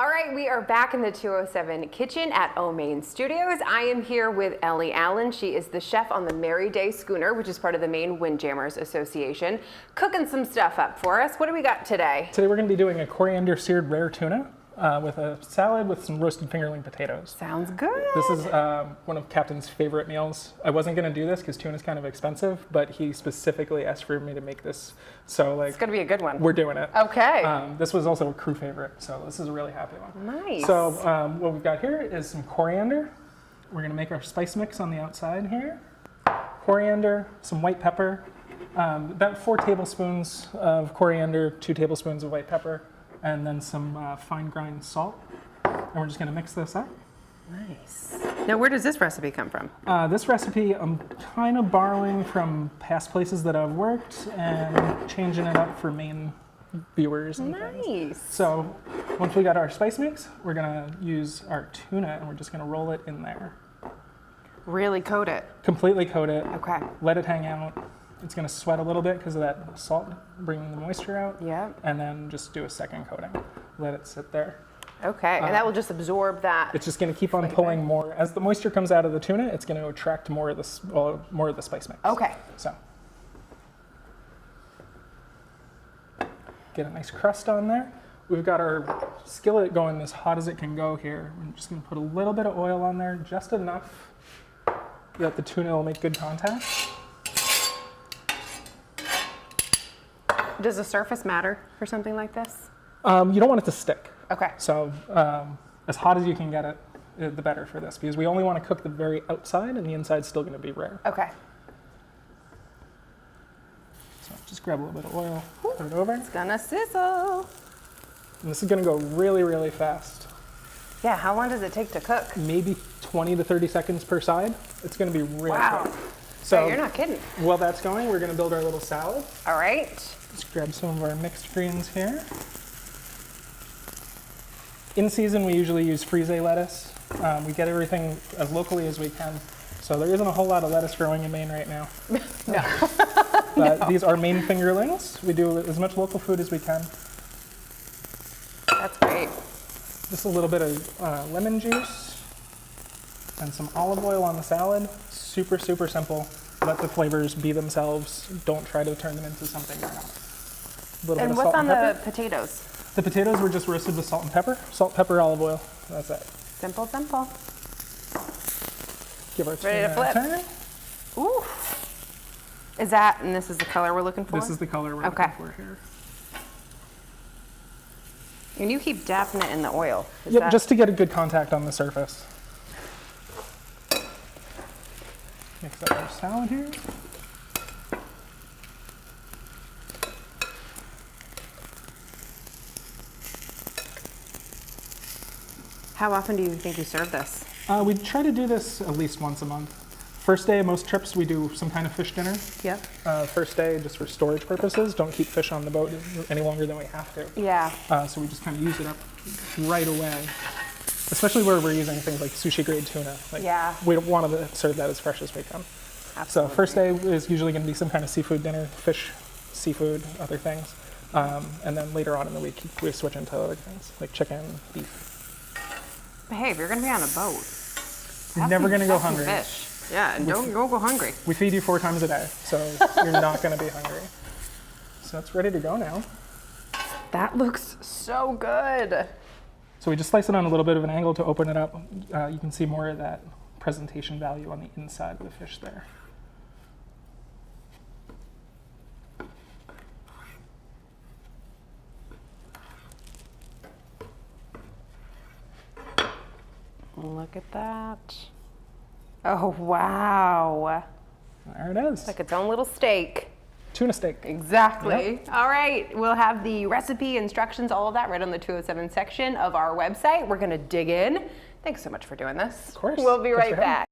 All right, we are back in the 207 kitchen at O Main Studios. I am here with Ellie Allen. She is the chef on the Mary Day Schooner, which is part of the Maine Windjammers Association, cooking some stuff up for us. What do we got today? Today we're going to be doing a coriander-seared rare tuna with a salad with some roasted fingerling potatoes. Sounds good. This is one of Captain's favorite meals. I wasn't going to do this because tuna is kind of expensive, but he specifically asked for me to make this. So like, it's going to be a good one. We're doing it. Okay. This was also a crew favorite, so this is a really happy one. Nice. So what we've got here is some coriander. We're going to make our spice mix on the outside here. Coriander, some white pepper, about 4 tablespoons of coriander, 2 tablespoons of white pepper, and then some fine grind salt. And we're just going to mix this up. Nice. Now, where does this recipe come from? This recipe I'm kind of borrowing from past places that I've worked and changing it up for Maine viewers and things. Nice. So once we got our spice mix, we're going to use our tuna and we're just going to roll it in there. Really coat it? Completely coat it. Okay. Let it hang out. It's going to sweat a little bit because of that salt bringing the moisture out. Yeah. And then just do a second coating. Let it sit there. Okay, and that will just absorb that. It's just going to keep on pulling more. As the moisture comes out of the tuna, it's going to attract more of the spice mix. Okay. So get a nice crust on there. We've got our skillet going as hot as it can go here. I'm just going to put a little bit of oil on there, just enough that the tuna will make good contact. Does the surface matter for something like this? You don't want it to stick. Okay. So as hot as you can get it, the better for this, because we only want to cook the very outside and the inside's still going to be rare. Okay. So just grab a little bit of oil, put it over. It's gonna sizzle. And this is going to go really, really fast. Yeah, how long does it take to cook? Maybe 20 to 30 seconds per side. It's going to be really quick. So you're not kidding. While that's going, we're going to build our little salad. All right. Let's grab some of our mixed greens here. In season, we usually use frise lettuce. We get everything as locally as we can. So there isn't a whole lot of lettuce growing in Maine right now. No. But these are Maine fingerlings. We do as much local food as we can. That's great. Just a little bit of lemon juice and some olive oil on the salad. Super, super simple. Let the flavors be themselves. Don't try to turn them into something they're not. A little bit of what's salt on and pepper. the potatoes? The potatoes were just roasted with salt and pepper. Salt, pepper, olive oil. That's it. Simple, simple. Give our Ready to flip. turn. Ooh. Is that, and this is the color we're looking for? This is the color we're looking for here. And you keep dapping it in the oil. Yep, just to get a good contact on the surface. Mix up our salad here. How often do you think you serve this? We try to do this at least once a month. First day of most trips, we do some kind of fish dinner. Yep. First day, just for storage purposes, don't keep fish on the boat any longer than we have to. Yeah. So we just kind of use it up right away, especially where we're using things like sushi grade tuna. Like, yeah. We want to serve that as fresh as we can. Absolutely. So first day is usually going to be some kind of seafood dinner, fish, seafood, other things. And then later on in the week, we switch into other things like chicken, beef. But hey, if you're going to be on a boat, you're never going to go hungry. Fish. Yeah, and don't go hungry. We feed you 4 times a day, so you're not going to be hungry. So it's ready to go now. That looks so good. So we just slice it on a little bit of an angle to open it up. You can see more of that presentation value on the inside of the fish there. Look at that. Oh, wow. There it is. Like its own little steak. Tuna steak. Exactly. Yep. All right. We'll have the recipe, instructions, all of that right on the 207 section of our website. We're going to dig in. Thanks so much for doing this. Of course. We'll be right back.